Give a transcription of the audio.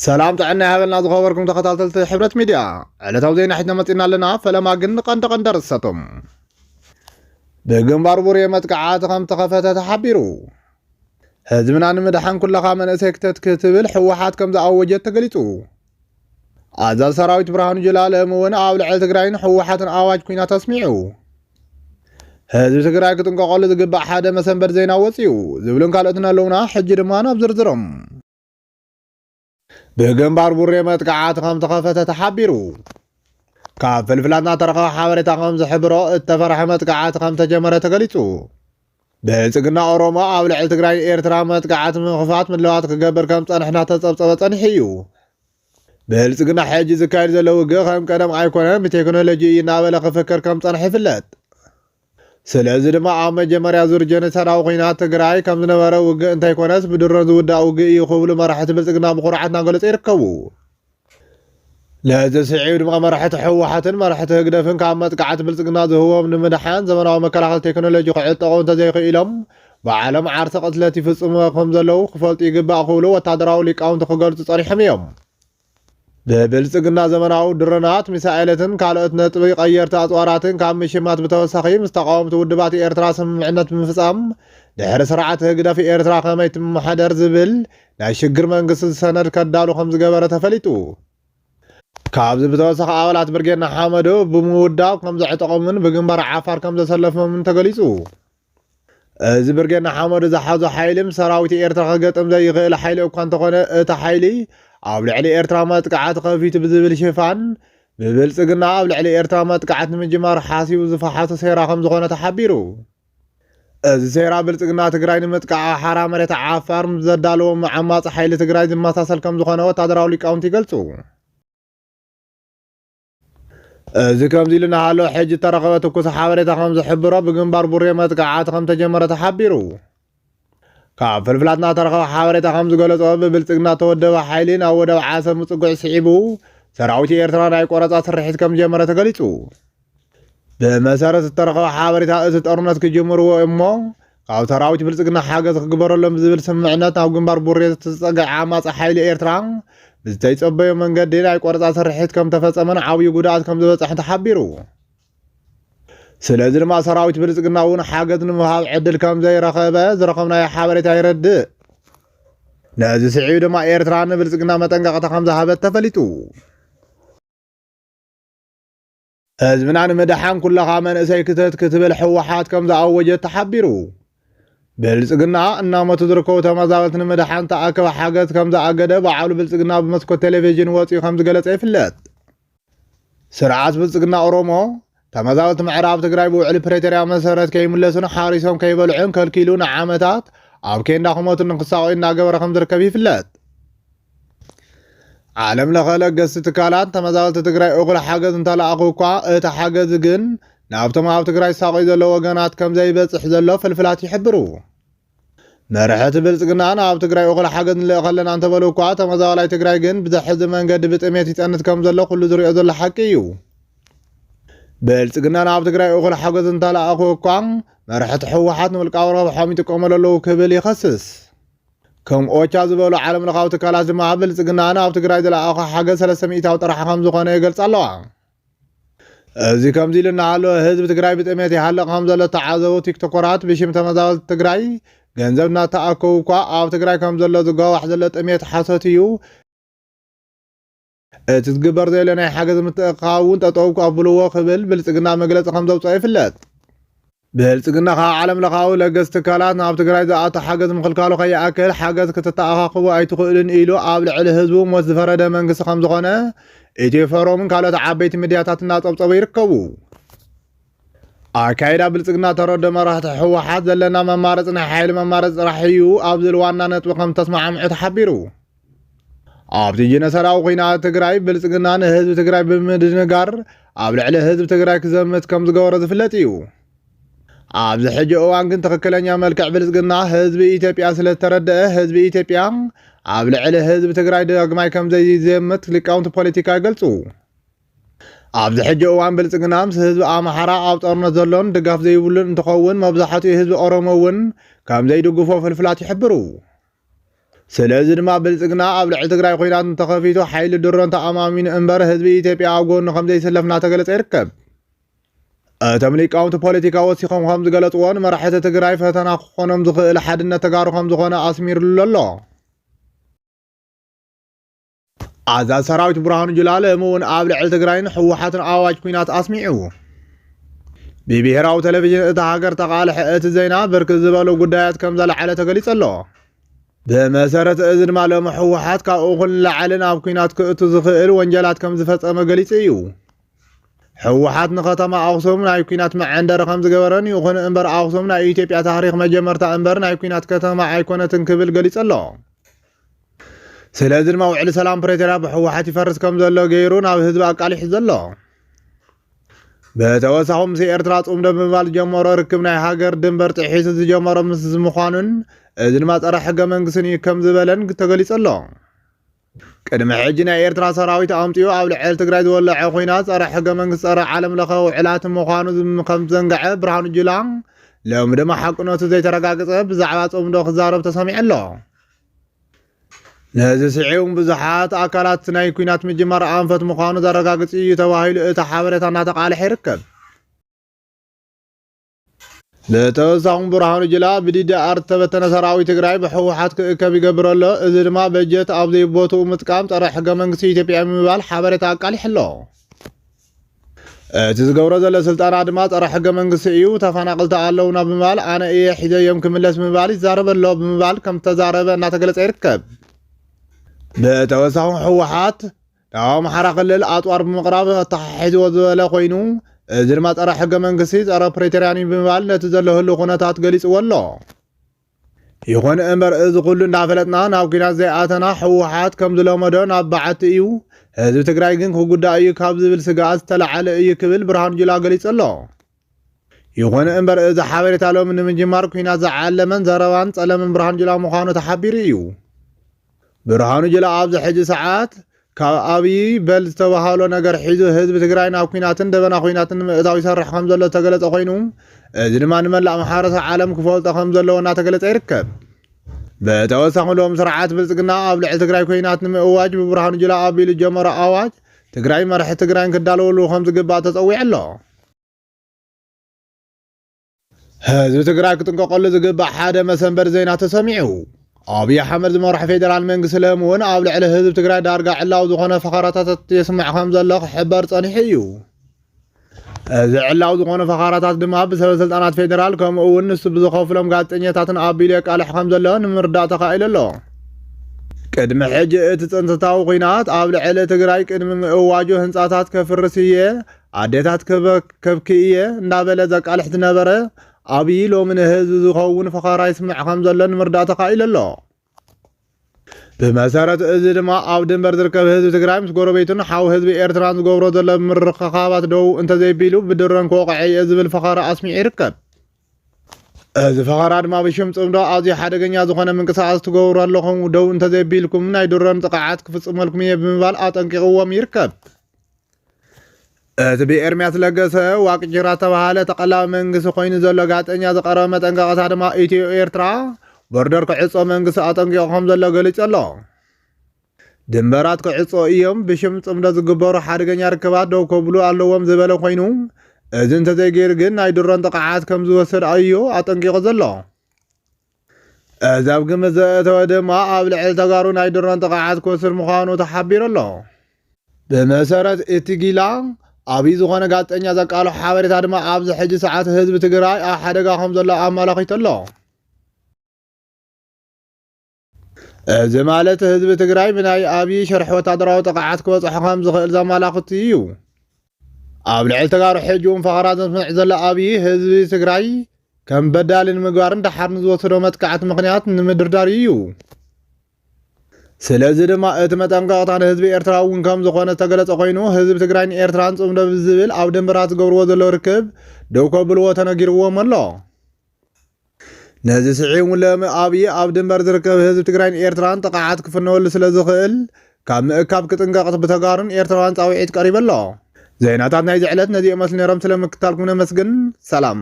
سلام تعنا هبلنا زخبركم تخطلت حبرة ميديا على توزيع حدنا متنا لنا فلما قن قندر السطم بجنبار بوري متقعات خم تخفت تحبيرو هزمنا نمدحن كل خامن اسكتت كتبل حوحات كم زعوجت تقليتو عزال سراويت برهان جلال مون اول على تقراين حوحات اواج كوينا تسميعو هزب تقراي كتنقل زقبع حدا مسنبر زينا وصيو زبلون قالتنا لونا حج دمانا بزرزرم بجنبار بوري متقعات خم تخفت تحبيرو كاب فلفلاتنا ترخوا حاوريتا خم زحبرو التفرح متقعات خم تجمرة تقليتو بلصقنا اوروما او لعل تግራይ ኤርትራ መጥቃዓት ምኽፋት ምድለዋት ክገበር ከም ጸንሕና ተጸብጸበ ጸንሕዩ በልጽግና ሕጂ ዝካየድ ዘሎ ውግእ ከም ቀደም ኣይኮነን ብቴክኖሎጂ እናበለ ክፍክር ከም ጸንሕ ይፍለጥ ስለዚ ድማ ኣብ መጀመርያ ዙር ጀነሳዳዊ ኩናት ትግራይ ከም ዝነበረ ውግእ እንተይኮነስ ብድሮን ዝውዳእ ውግእ እዩ ክብሉ መራሕቲ ብልጽግና ብኹርዓት እናገለጹ ይርከቡ لهذا سعيد مرحت حوحات مرحت هقدفن كان متقعت بلصقنا زهوم نمدحان زمناو مكلاخل تكنولوجي قعطقون تزيق إلهم بعالم عرس قتلتي في صمخم زلو خفلت يقبع قولو وتعدراو ليقاون تخقلت صريح ميوم بلصقنا زمناو درنات مسائلتن كالوت نطبي قيرت اطواراتن كان مشمات بتوسخي مستقاوم تودبات ايرترا سمعنت بمفصام دحر سرعت هقدف ايرترا خميت محدر زبل لا شجر منقص سند كدالو خمس جبره تفليتو كابز بتوسخ أولات برجنا حمدو بموداو كم زعتقومن بجنبار عفار كم زسلفهم من تقليسو إذا برجنا حمدو زحازو حيلم سراوتي إيرترا قطم زي غير حيلي وكان تقول تحيلي أو علي إيرترا ما تقعد خفيت بذبل شفان ببلصقنا أو علي إيرترا ما تقعد من جمار حاسي وزفحات سيرا خم زغونة تحبيرو إذا سيرا بلصقنا تقراين متقع حرام ريت عفار مزدالو مع ماص حيلي تقراين ما تصل كم زغونة وتدراو لي كاونتي قلتو إذا كم زيلنا حلو حج ترقبت وكوس حاوريتا خم زحبرو بجنبار بوري متقعات خم تجمرة تحبيرو كاب فلفلاتنا ترقب حاوريتا خم زقلتو ببلصقنا تودوا حيلين او ودوا عاسم مصقع سعيبو سراوتي إيرترا ناي قرصا سرحيت كم جمرة تقليتو بمسارة الترقب حاوريتا ازت ارنت كجمرو امو كاب سراوتي بلصقنا حاجز كبرو لهم زبل سمعنات او جنبار بوري تسقع عماص حيلي إيرترا بزتاي صبي منقد دينا قرصا سرحيت كم تفصمن عاوي غدات كم زبصح تحبيرو سلازر ما سراويت بلصقنا ون حاجز نمهاب عدل كم زي رخبه زرقمنا يا حبريت يرد لازم سعيد ما ايرتران بلصقنا متنققه كم ذهبت تفليتو ازمنا مدحان كلها من اسيكتت كتبل حوحات كم زعوجت تحبيرو بلصقنا انما تدركو تمازاولت نمدحان تاكو حاجات كم زعقده بعول بلصقنا بمسكو تلفزيون وصي خمس ገለጸ ይፍለጥ ስርዓት بلصقنا اورومو تمازاولت معراب تግራይ بوعل بريتوريا مسارات كيملسون حارسهم كيبلعون كلكيلون عامታት ኣብ كيندا خموتن نقصاوينا ገበረ ከም ዝርከብ ይፍለጥ ዓለም ለኸለ ገስ ትካላት ተመዛወልት ትግራይ እغل ሓገዝ እንተላኣኹኳ እቲ ሓገዝ ግን ናብቶም ኣብ ትግራይ ሳቆይ ዘሎ ወገናት ከም ዘይበጽሕ ዘሎ ፍልፍላት ይሕብሩ መርሕት ብልጽግና ኣብ ትግራይ እغل ሓገዝ ንለኸለና እንተበሉኳ ተመዛወላይ ትግራይ ግን ብዝሕዝ መንገዲ ብጥሜት ይጸንት ከም ዘሎ ኩሉ ዝርኦ ዘሎ ሓቂ እዩ ብልጽግና ኣብ ትግራይ እغل ሓገዝ እንተላኣኹኳ መርሕት ሕወሓት ንውልቃዊ ረብሖም ይጥቀመሉ ክብል ይኸስስ ከም ኦቻ ዝበሉ ዓለም ለኻዊ ትካላት ድማ ብልጽግና ኣብ ትግራይ ዘለኣኹ ሓገዝ 300 ጥራሕ ከም ዝኾነ ይገልጽ ኣለዋ እዚ ከምዚ ኢልና ኣሎ ህዝብ ትግራይ ብጥሜት ይሃለቕ ከም ዘሎ ተዓዘቡ ቲክቶከራት ብሽም ተመዛወልቲ ትግራይ ገንዘብ እናተኣከቡ እኳ ኣብ ትግራይ ከም ዘሎ ዝጓዋሕ ዘሎ ጥሜት ሓሶት እዩ እቲ ዝግበር ዘሎ ናይ ሓገዝ ምትእኻውን ጠጠው ኣብልዎ ክብል ብልጽግና መግለፂ ከም ዘውፅኦ ይፍለጥ ብልጽግና ካብ ዓለም ለኻዊ ለገስ ትካላት ናብ ትግራይ ዝኣቱ ሓገዝ ምክልካሉ ከይኣክል ሓገዝ ክትተኣኻኽቡ ኣይትኽእልን ኢሉ ኣብ ልዕሊ ህዝቡ ሞት ዝፈረደ መንግስቲ ከም ዝኾነ ኢትዮ ፎረምን ካልኦት ዓበይቲ ሚድያታት እናፀብፀቡ ይርከቡ ኣካይዳ ብልጽግና ተረደ መራሕቲ ሕወሓት ዘለና መማረፂ ናይ ሓይሊ መማረፂ ጥራሕ እዩ ኣብ ዝብል ዋና ነጥቢ ከም ተስማዕምዑ ተሓቢሩ ኣብቲ ጀነሳዳዊ ኩናት ትግራይ ብልጽግና ንህዝቢ ትግራይ ብምድንጋር ኣብ ልዕሊ ህዝቢ ትግራይ ክዘምት ከም ዝገበሮ ዝፍለጥ እዩ ኣብዚ ሕጂ እዋን ግን ትክክለኛ መልክዕ ብልጽግና ህዝቢ ኢትዮጵያ ስለተረድአ ህዝቢ ኢትዮጵያ ኣብ ልዕሊ ህዝቢ ትግራይ ዳግማይ ከም ዘይዘምት ሊቃውንቲ ፖለቲካ ይገልጹ ኣብዚ ሕጂ እዋን ብልጽግና ምስ ህዝቢ ኣምሓራ ኣብ ጦርነት ዘሎን ድጋፍ ዘይብሉን እንትኸውን መብዛሕትኡ ህዝቢ ኦሮሞ እውን ከም ዘይድግፎ ፍልፍላት ይሕብሩ ስለዚ ድማ ብልጽግና ኣብ ልዕሊ ትግራይ ኩናት እንተኸፊቱ ሓይሊ ድሮን ተኣማሚኑ እምበር ህዝቢ ኢትዮጵያ ኣብ ጎኑ ከም ዘይሰለፍ እናተገለጸ ይርከብ። እቶም ሊቃውንቲ ፖለቲካ ወሲኾም ከም ዝገለጽዎን መራሕቲ ትግራይ ፈተና ክኾኖም ዝኽእል ሓድነት ተጋሩ ከም ዝኾነ ኣስሚሩሉ ኣሎ። ኣዛዚ ሰራዊት ብርሃኑ ጁላ ሎሚ እውን ኣብ ልዕሊ ትግራይን ሕወሓትን ኣዋጅ ኩናት ኣስሚዑ። ብብሄራዊ ቴሌቭዥን እታ ሃገር ተቃልሐ እቲ ዜና ብርክት ዝበሉ ጉዳያት ከም ዘለዓለ ተገሊጹ ኣሎ። ብመሰረት እዚ ድማ ሎሚ ሕወሓት ካብኡ ንላዕሊ ናብ ኩናት ክእቱ ዝኽእል ወንጀላት ከም ዝፈጸመ ገሊጹ እዩ። ሕወሓት ንከተማ ኣኽሱም ናይ ኩናት መዐንደሪ ከም ዝገበረን ይኹን እምበር ኣኽሱም ናይ ኢትዮጵያ ታሪክ መጀመርታ እምበር ናይ ኩናት ከተማ ኣይኮነትን ክብል ገሊጹ ኣሎ። ስለዚ ድማ ውዕሊ ሰላም ፕሪቶርያ ብሕወሓት ይፈርስ ከም ዘሎ ገይሩ ናብ ህዝቢ ኣቃሊሑ ዘሎ። ብተወሳኺ ምስ ኤርትራ ጽምዶ ብምባል ዝጀመሮ ርክብ ናይ ሃገር ድንበር ጥሒሱ ዝጀመሮ ምስ ምዃኑን እዚ ድማ ጸረ ሕገ መንግስትን እዩ ከም ዝበለን ተገሊጹ ኣሎ። ቅድሚ ሕጂ ናይ ኤርትራ ሰራዊት ኣምፂኡ ኣብ ልዕሊ ትግራይ ዝወለዐ ኩናት ጸረ ሕገ መንግስቲ ጸረ ዓለም ለኸ ውዕላት ምዃኑ ከም ዘንግዐ ብርሃኑ ጁላ ሎሚ ድማ ሓቅነቱ ዘይተረጋገፀ ብዛዕባ ጽምዶ ክዛረብ ተሰሚዑ ኣሎ። ነዚ ስዒቡ ብዙሓት ኣካላት ናይ ኩናት ምጅማር ኣንፈት ምዃኑ ዘረጋግፅ እዩ ተባሂሉ እቲ ሓበሬታ እናተቃልሐ ይርከብ። ብተወሳኺ ብርሃኑ ጁላ ብዲዲኣር ዝተበተነ ሰራዊት ትግራይ ብሕወሓት ክእከብ ይገብር ኣሎ። እዚ ድማ በጀት ኣብ ዘይቦትኡ ምጥቃም ጸረ ሕገ መንግስቲ ኢትዮጵያ ብምባል ሓበሬታ ኣቃሊሑ ኣሎ። እቲ ዝገብሮ ዘሎ ስልጣና ድማ ጸረ ሕገ መንግስቲ እዩ፣ ተፈናቀልቲ ኣለውና ብምባል ኣነ እየ ሒዘዮም ክምለስ ብምባል ይዛረብ ኣሎ ብምባል ከም ተዛረበ እናተገለጸ ይርከብ። ብተወሳኺ ሕወሓት ናብ ኣምሓራ ክልል ኣጥዋር ብምቕራብ ተሓሒዝዎ ዝበለ ኮይኑ እዚ ድማ ጸረ ሕገ መንግስቲ ጸረ ፕሪቶርያን ብምባል ነቲ ዘለህሉ ኩነታት ገሊጽዎ ኣሎ። ይኹን እምበር እዚ ኩሉ እንዳፈለጥና ናብ ኩናት ዘይኣተና ሕወሓት ከም ዝለመዶ ናብ በዓቲ እዩ፣ ህዝቢ ትግራይ ግን ክጉዳእ እዩ ካብ ዝብል ስግኣት ዝተላዓለ እዩ ክብል ብርሃኑ ጁላ ገሊጹ ኣሎ። ይኹን እምበር እዚ ሓበሬታ ሎሚ ንምጅማር ኩናት ዝዓለመን ዘረባን ጸለምን ብርሃኑ ጁላ ምዃኑ ተሓቢሩ እዩ። ብርሃኑ ጁላ ኣብዚ ሕጂ ሰዓት ካብ ኣብይ በል ዝተባሃሎ ነገር ሒዙ ህዝቢ ትግራይ ናብ ኩናትን ደበና ኩናትን ንምእታው ይሰርሕ ከም ዘሎ ተገለጸ ኮይኑ እዚ ድማ ንመላእ ማሕበረሰብ ዓለም ክፈልጦ ከም ዘለዎ እናተገለጸ ይርከብ። ብተወሳኺ ሎም ስርዓት ብልጽግና ኣብ ልዕሊ ትግራይ ኩናት ንምእዋጅ ብብርሃኑ ጁላ ኣቢሉ ጀመሮ ኣዋጅ ትግራይ መራሒ ትግራይን ክዳለወሉ ከም ዝግባእ ተጸዊዑ ኣሎ። ህዝቢ ትግራይ ክጥንቀቐሉ ዝግባእ ሓደ መሰንበዲ ዜና ተሰሚዑ። ኣብይ ኣሕመድ ዝመርሖ ፌደራል መንግስቲ ሎሚ እውን ኣብ ልዕሊ ህዝቢ ትግራይ ዳርጋ ዕላው ዝኾነ ፈኸራታት የስምዕ ከም ዘሎ ክሕበር ጸኒሑ እዩ። እዚ ዕላው ዝኾነ ፈኸራታት ድማ ብሰበስልጣናት ፌደራል ከምኡ እውን ንሱ ብዝኸፍሎም ጋዜጠኛታትን ኣቢሉ የቃልሕ ከም ዘሎ ንምርዳእ ተኻኢሉ ኣሎ። ቅድሚ ሕጂ እቲ ጽንተታዊ ኩናት ኣብ ልዕሊ ትግራይ ቅድሚ ምእዋጁ ህንፃታት ከፍርስ እየ ኣዴታት ከብኪ እየ እንዳበለ ዘቃልሕ ዝነበረ ኣብይ ሎሚ ንህዝቢ ዝኸውን ፈኸራ ይስምዕ ከም ዘሎ ንምርዳእ ተኻኢሉ ኣሎ። ብመሰረት እዚ ድማ ኣብ ድንበር ዝርከብ ህዝቢ ትግራይ ምስ ጎረቤቱን ሓዊ ህዝቢ ኤርትራን ዝገብሮ ዘሎ ምርኽኻባት ደው እንተዘይቢሉ ብድረን ክወቕዐ እየ ዝብል ፈኸራ ኣስሚዑ ይርከብ። እዚ ፈኸራ ድማ ብሽም ጽምዶ ኣዝዩ ሓደገኛ ዝኾነ ምንቅስቓስ ትገብሩ ኣለኹም ደው እንተዘይቢልኩም ናይ ድሮን ጥቃዓት ክፍጽመልኩም እየ ብምባል ኣጠንቂቕዎም ይርከብ። እቲ ብኤርምያስ ለገሰ ዋቅጅራ ተባሃለ ተቐላቢ መንግስቲ ኮይኑ ዘሎ ጋዜጠኛ ዝቐረበ መጠንቀቕታ ድማ ኢትዮ ኤርትራ ቦርደር ክዕጾ መንግስቲ ኣጠንቂቑ ከም ዘሎ ገሊጹ ኣሎ። ድንበራት ክዕጾ እዮም ብሽም ጽምዶ ዝግበሩ ሓደገኛ ርክባት ደው ከብሉ ኣለዎም ዝበለ ኮይኑ እዚ እንተዘይገይሩ ግን ናይ ድሮን ጥቃዓት ከም ዝወስድ እዩ ኣጠንቂቑ ዘሎ። እዚ ኣብ ግምት ዘእተወ ድማ ኣብ ልዕሊ ተጋሩ ናይ ድሮን ጥቃዓት ክወስድ ምዃኑ ተሓቢሩ ኣሎ። ብመሰረት እቲ ጊላ ኣብይ ዝኾነ ጋዜጠኛ ዘቃልሖ ሓበሬታ ድማ ኣብዚ ሕጂ ሰዓት ህዝቢ ትግራይ ኣብ ሓደጋ ከም ዘሎ ኣመላኺቱ ኣሎ። እዚ ማለት ህዝቢ ትግራይ ብናይ ኣብይ ሸርሒ ወታደራዊ ጥቃዓት ክበፅሖ ከም ዝኽእል ዘመላኽት እዩ። ኣብ ልዕሊ ተጋሩ ሕጂ እውን ፈኸራ ዘስምዕ ዘሎ ኣብይ ህዝቢ ትግራይ ከም በዳሊ ንምግባርን ዳሓርን ዝወሰዶ መጥቃዕቲ ምክንያት ንምድርዳር እዩ። ስለዚ ድማ እቲ መጠንቀቕታ ንህዝቢ ኤርትራ እውን ከም ዝኾነ ተገለጸ ኮይኑ ህዝቢ ትግራይን ኤርትራን ጽምዶ ብዝብል ኣብ ድንበራት ዝገብርዎ ዘሎ ርክብ ደው ከብልዎ ተነጊርዎም ኣሎ። ነዚ ስዒቡ ሎሚ ኣብይ ኣብ ድንበር ዝርከብ ህዝቢ ትግራይን ኤርትራን ጥቃዓት ክፍነወሉ ስለ ዝኽእል ካብ ምእካብ ክጥንቀቕ ብተጋሩን ኤርትራውያን ጻውዒት ቀሪቡ ኣሎ። ዜናታት ናይ ዝዕለት ነዚኦም መስሊ ነይሮም። ስለምክታልኩም ነመስግን። ሰላም።